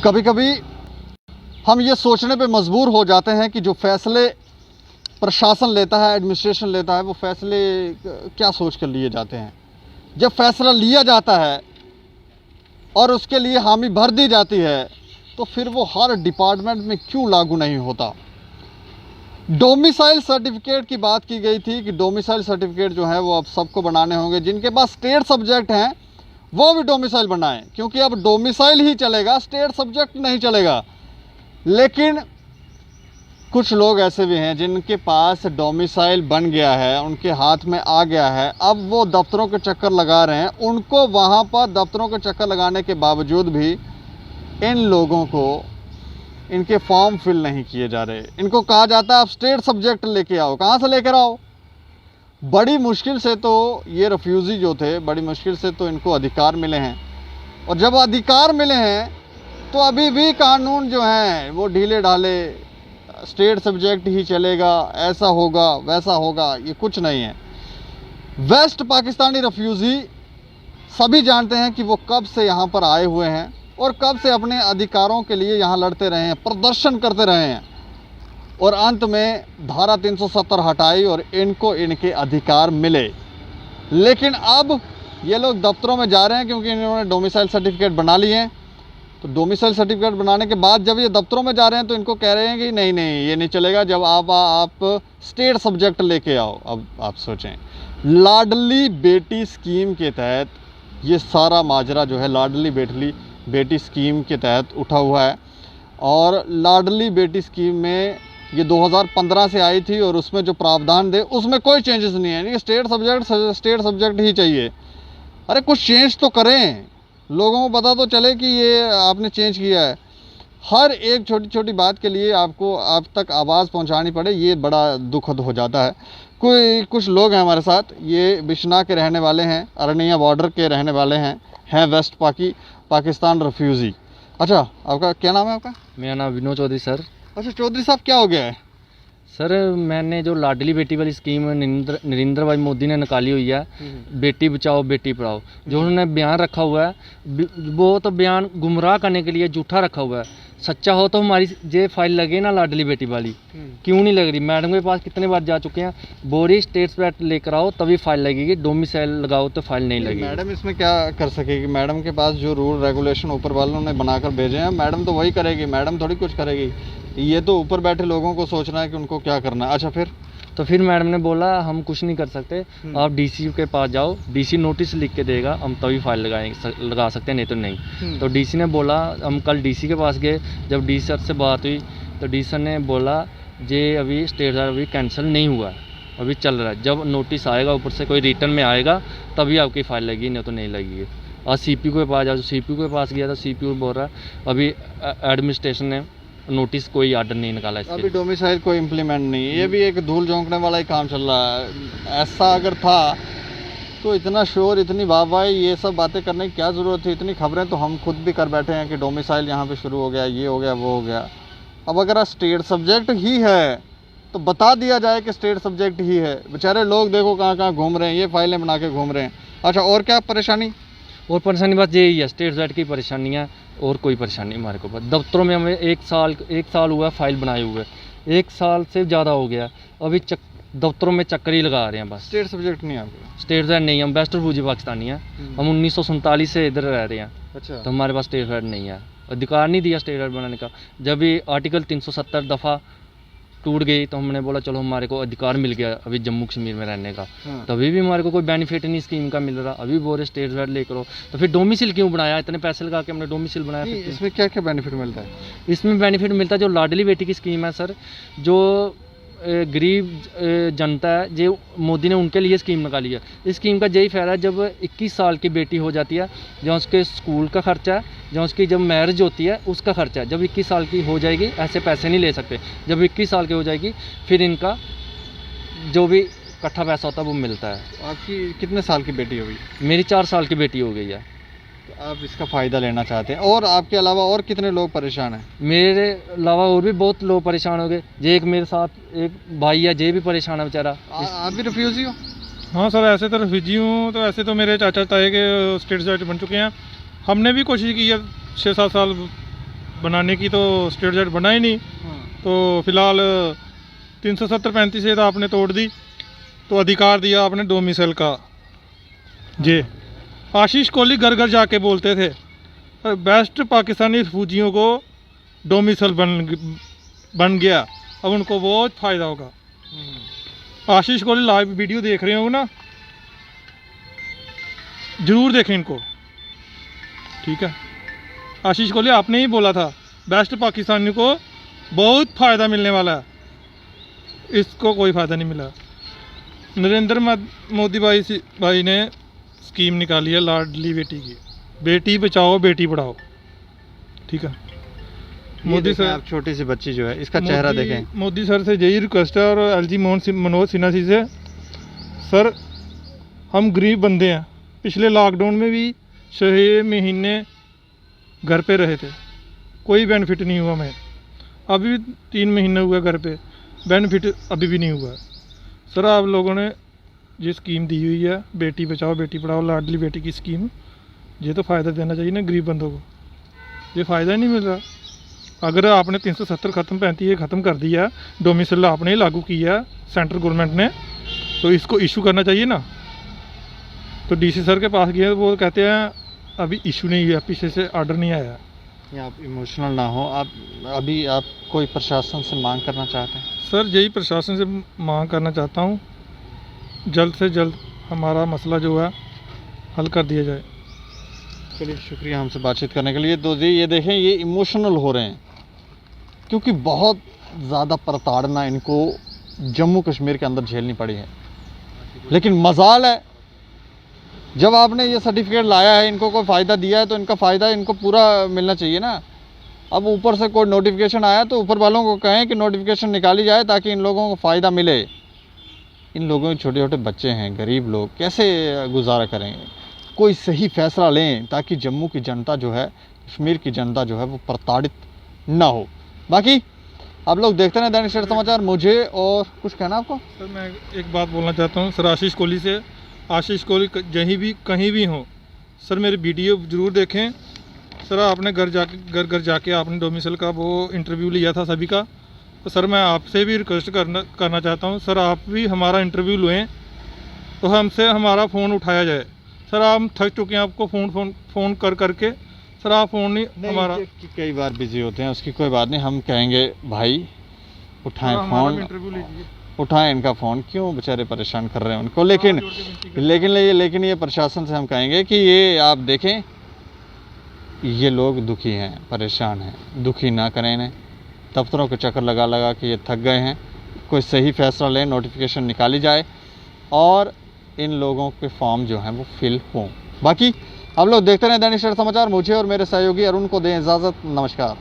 कभी कभी हम ये सोचने पे मजबूर हो जाते हैं कि जो फैसले प्रशासन लेता है, एडमिनिस्ट्रेशन लेता है, वो फैसले क्या सोच कर लिए जाते हैं। जब फैसला लिया जाता है और उसके लिए हामी भर दी जाती है तो फिर वो हर डिपार्टमेंट में क्यों लागू नहीं होता। डोमिसाइल सर्टिफिकेट की बात की गई थी कि डोमिसाइल सर्टिफिकेट जो है वो अब सबको बनाने होंगे, जिनके पास स्टेट सब्जेक्ट हैं वो भी डोमिसाइल बनाएं, क्योंकि अब डोमिसाइल ही चलेगा, स्टेट सब्जेक्ट नहीं चलेगा। लेकिन कुछ लोग ऐसे भी हैं जिनके पास डोमिसाइल बन गया है, उनके हाथ में आ गया है, अब वो दफ्तरों के चक्कर लगा रहे हैं। उनको वहाँ पर दफ्तरों के चक्कर लगाने के बावजूद भी इन लोगों को इनके फॉर्म फिल नहीं किए जा रहे। इनको कहा जाता है आप स्टेट सब्जेक्ट लेके आओ। कहाँ से लेकर आओ? बड़ी मुश्किल से तो ये रिफ्यूज़ी जो थे, बड़ी मुश्किल से तो इनको अधिकार मिले हैं, और जब अधिकार मिले हैं तो अभी भी कानून जो हैं वो ढीले ढाले, स्टेट सब्जेक्ट ही चलेगा, ऐसा होगा वैसा होगा, ये कुछ नहीं है। वेस्ट पाकिस्तानी रिफ्यूज़ी सभी जानते हैं कि वो कब से यहाँ पर आए हुए हैं और कब से अपने अधिकारों के लिए यहाँ लड़ते रहे हैं, प्रदर्शन करते रहे हैं, और अंत में धारा 370 हटाई और इनको इनके अधिकार मिले। लेकिन अब ये लोग दफ्तरों में जा रहे हैं क्योंकि इन्होंने डोमिसाइल सर्टिफिकेट बना लिए हैं। तो डोमिसाइल सर्टिफिकेट बनाने के बाद जब ये दफ्तरों में जा रहे हैं तो इनको कह रहे हैं कि नहीं नहीं ये नहीं चलेगा, जब आप स्टेट सब्जेक्ट लेके आओ। अब आप सोचें, लाडली बेटी स्कीम के तहत ये सारा माजरा जो है लाडली बेटी स्कीम के तहत उठा हुआ है। और लाडली बेटी स्कीम में ये 2015 से आई थी और उसमें जो प्रावधान थे उसमें कोई चेंजेस नहीं है। ये स्टेट सब्जेक्ट ही चाहिए। अरे कुछ चेंज तो करें, लोगों को पता तो चले कि ये आपने चेंज किया है। हर एक छोटी छोटी बात के लिए आपको आप तक आवाज़ पहुंचानी पड़े, ये बड़ा दुखद हो जाता है। कुछ लोग हैं हमारे साथ, ये बिश्ना के रहने वाले हैं, अरनिया बॉर्डर के रहने वाले हैं वेस्ट पाकिस्तान रिफ्यूज़ी। अच्छा, आपका क्या नाम है आपका? मेरा नाम विनोद चौधरी सर। अच्छा चौधरी साहब, क्या हो गया है? सर मैंने जो लाडली बेटी वाली स्कीम नरेंद्र भाई मोदी ने निकाली हुई है, बेटी बचाओ बेटी पढ़ाओ, जो उन्होंने बयान रखा हुआ है वो तो बयान गुमराह करने के लिए झूठा रखा हुआ है। सच्चा हो तो हमारी जे फाइल लगे ना लाडली बेटी वाली, क्यों नहीं लग रही? मैडम के पास कितने बार जा चुके हैं, बोरी स्टेट सब्जेक्ट लेकर आओ तभी फाइल लगेगी, डोमिसाइल लगाओ तो फाइल नहीं लगेगी। मैडम इसमें क्या कर सकेगी? मैडम के पास जो रूल रेगुलेशन ऊपर वालों ने बनाकर भेजे हैं, मैडम तो वही करेगी, मैडम थोड़ी कुछ करेगी। ये तो ऊपर बैठे लोगों को सोचना है कि उनको क्या करना है। अच्छा फिर मैडम ने बोला हम कुछ नहीं कर सकते, आप डीसी के पास जाओ, डीसी नोटिस लिख के देगा, हम तभी फाइल लगा सकते हैं, नहीं तो नहीं। तो डीसी ने बोला, हम कल डीसी के पास गए, जब डीसी सर से बात हुई तो डीसी सर ने बोला जे अभी स्टेट अभी कैंसिल नहीं हुआ है, अभी चल रहा है, जब नोटिस आएगा ऊपर से कोई रिटर्न में आएगा तभी आपकी फ़ाइल लगेगी, नहीं तो नहीं लगेगी। और CPO के पास जाओ, CPO के पास गया तो CPO बोल रहा है अभी एडमिनिस्ट्रेशन ने नोटिस कोई आर्डर नहीं निकाला इसके। अभी डोमिसाइल कोई इम्प्लीमेंट नहीं है, ये भी एक धूल झोंकने वाला ही काम चल रहा है। ऐसा अगर था तो इतना शोर, इतनी वाहवाही, ये सब बातें करने की क्या ज़रूरत थी? इतनी खबरें तो हम खुद भी कर बैठे हैं कि डोमिसाइल यहाँ पे शुरू हो गया, ये हो गया, वो हो गया। अब अगर स्टेट सब्जेक्ट ही है तो बता दिया जाए कि स्टेट सब्जेक्ट ही है। बेचारे लोग देखो कहाँ कहाँ घूम रहे हैं, ये फाइलें बना के घूम रहे हैं। अच्छा, और क्या परेशानी? और परेशानी बस यही है, स्टेट सब्जेक्ट की परेशानियाँ, और कोई परेशानी हमारे को। बस दफ्तरों में हमें एक साल हुआ फाइल बनाए हुए, 1 साल से ज़्यादा हो गया, अभी दफ्तरों में चक्कर ही लगा रहे हैं बस। स्टेट सब्जेक्ट नहीं है आपको? स्टेट सब्जेक्ट नहीं, हम वेस्ट रिफ्यूजी पाकिस्तानी हैं, हम 1947 से इधर रह रहे हैं। अच्छा। तो हमारे पास स्टेट सब्जेक्ट नहीं है, अधिकार नहीं दिया स्टेट सब्जेक्ट बनाने का। जब ये आर्टिकल 370 दफ़ा टूट गई तो हमने बोला चलो हमारे को अधिकार मिल गया अभी जम्मू कश्मीर में रहने का, तभी भी हमारे को कोई बेनिफिट नहीं स्कीम का मिल रहा। अभी बोल रहे स्टेट सब्जेक्ट लेकर हो, तो फिर डोमिसाइल क्यों बनाया? इतने पैसे लगा के हमने डोमिसाइल बनाया। इसमें क्या क्या बेनिफिट मिलता है? इसमें बेनिफिट मिलता है जो लाडली बेटी की स्कीम है सर, जो गरीब जनता है, जो मोदी ने उनके लिए स्कीम निकाली है। इस स्कीम का यही फ़ायदा है, जब 21 साल की बेटी हो जाती है, जहाँ उसके स्कूल का खर्चा है, जहाँ उसकी जब मैरिज होती है उसका खर्चा है, जब 21 साल की हो जाएगी ऐसे पैसे नहीं ले सकते, जब 21 साल की हो जाएगी फिर इनका जो भी इकट्ठा पैसा होता है वो मिलता है। आपकी कितने साल की बेटी होगी? मेरी 4 साल की बेटी हो गई है। आप इसका फ़ायदा लेना चाहते हैं, और आपके अलावा और कितने लोग परेशान हैं? मेरे अलावा और भी बहुत लोग परेशान हो गए। जे एक मेरे साथ एक भाई है, जे भी परेशान है बेचारा। आप भी रिफ्यूज़ी हो? हाँ सर, ऐसे तो रिफ्यूजी हूँ, तो ऐसे तो मेरे चाचा ताए के स्टेट सब्जेक्ट बन चुके हैं। हमने भी कोशिश की है 6-7 साल बनाने की तो स्टेट जेट बना ही नहीं, तो फिलहाल 370-35 से तो आपने तोड़ दी, तो अधिकार दिया आपने डोमिसाइल का। जे आशीष कोहली घर घर जाके बोलते थे बेस्ट पाकिस्तानी रिफ्यूजियों को डोमिसाइल बन गया, अब उनको बहुत फ़ायदा होगा। आशीष कोहली लाइव वीडियो देख रहे होंगे ना, ज़रूर देखें इनको, ठीक है। आशीष कोहली आपने ही बोला था बेस्ट पाकिस्तानी को बहुत फ़ायदा मिलने वाला है, इसको कोई फ़ायदा नहीं मिला। नरेंद्र मोदी भाई ने स्कीम निकाली है लाडली बेटी की, बेटी बचाओ बेटी पढ़ाओ, ठीक है। मोदी सर, आप छोटी सी बच्ची जो है इसका चेहरा देखें। मोदी सर से यही रिक्वेस्ट है, और एलजी मनोज सिन्हा जी से, सर हम गरीब बंदे हैं, पिछले लॉकडाउन में भी 6 महीने घर पे रहे थे, कोई बेनिफिट नहीं हुआ हमें, अभी 3 महीने हुए घर पे, बेनिफिट अभी भी नहीं हुआ। सर आप लोगों ने ये स्कीम दी हुई है बेटी बचाओ बेटी पढ़ाओ लाडली बेटी की स्कीम, ये तो फ़ायदा देना चाहिए ना गरीब बंदों को, ये फ़ायदा ही नहीं मिल रहा। अगर आपने 370 35 ख़त्म कर दिया, डोमिसाइल आपने ही लागू किया सेंट्रल गवर्नमेंट ने, तो इसको इशू करना चाहिए ना। तो डीसी सर के पास गए, वो कहते हैं अभी इशू नहीं हुआ, पीछे से ऑर्डर नहीं आया। या आप इमोशनल ना हो, आप अभी आप कोई प्रशासन से मांग करना चाहते हैं? सर यही प्रशासन से मांग करना चाहता हूँ, जल्द से जल्द हमारा मसला जो है हल कर दिया जाए। चलिए शुक्रिया हमसे बातचीत करने के लिए। तो जी ये देखें, ये इमोशनल हो रहे हैं क्योंकि बहुत ज़्यादा प्रताड़ना इनको जम्मू कश्मीर के अंदर झेलनी पड़ी है। लेकिन मजाल है, जब आपने ये सर्टिफिकेट लाया है, इनको कोई फ़ायदा दिया है, तो इनका फ़ायदा इनको पूरा मिलना चाहिए ना। अब ऊपर से कोई नोटिफिकेशन आया तो ऊपर वालों को कहें कि नोटिफिकेशन निकाली जाए ताकि इन लोगों को फ़ायदा मिले। इन लोगों के छोटे छोटे बच्चे हैं, गरीब लोग कैसे गुजारा करेंगे? कोई सही फ़ैसला लें ताकि जम्मू की जनता जो है, कश्मीर की जनता जो है वो प्रताड़ित ना हो। बाकी आप लोग देखते हैं दैनिक सवेरा समाचार। मुझे और कुछ कहना आपको? सर मैं एक बात बोलना चाहता हूँ सर, आशीष कोहली से, आशीष कोहली कहीं भी हो सर, मेरी वीडियो ज़रूर देखें सर। आपने घर जाके आपने डोमिसाइल का वो इंटरव्यू लिया था सभी का, तो सर मैं आपसे भी रिक्वेस्ट करना चाहता हूँ सर, आप भी हमारा इंटरव्यू लें, तो हमसे हमारा फ़ोन उठाया जाए। सर हम थक चुके हैं आपको फ़ोन करके, सर आप फ़ोन नहीं हमारा, कई बार बिजी होते हैं, उसकी कोई बात नहीं, हम कहेंगे भाई उठाएं फ़ोन, इंटरव्यू लीजिए, उठाएं इनका फ़ोन, क्यों बेचारे परेशान कर रहे हैं उनको। लेकिन ये प्रशासन से हम कहेंगे कि ये आप देखें, ये लोग दुखी हैं, परेशान हैं, दुखी ना करें इन्हें। दफ्तरों के चक्कर लगा के ये थक गए हैं, कोई सही फ़ैसला लें, नोटिफिकेशन निकाली जाए और इन लोगों के फॉर्म जो हैं वो फिल हों। बाकी आप लोग देखते रहें दैनिक सवेरा समाचार। मुझे और मेरे सहयोगी अरुण को दें इजाज़त। नमस्कार।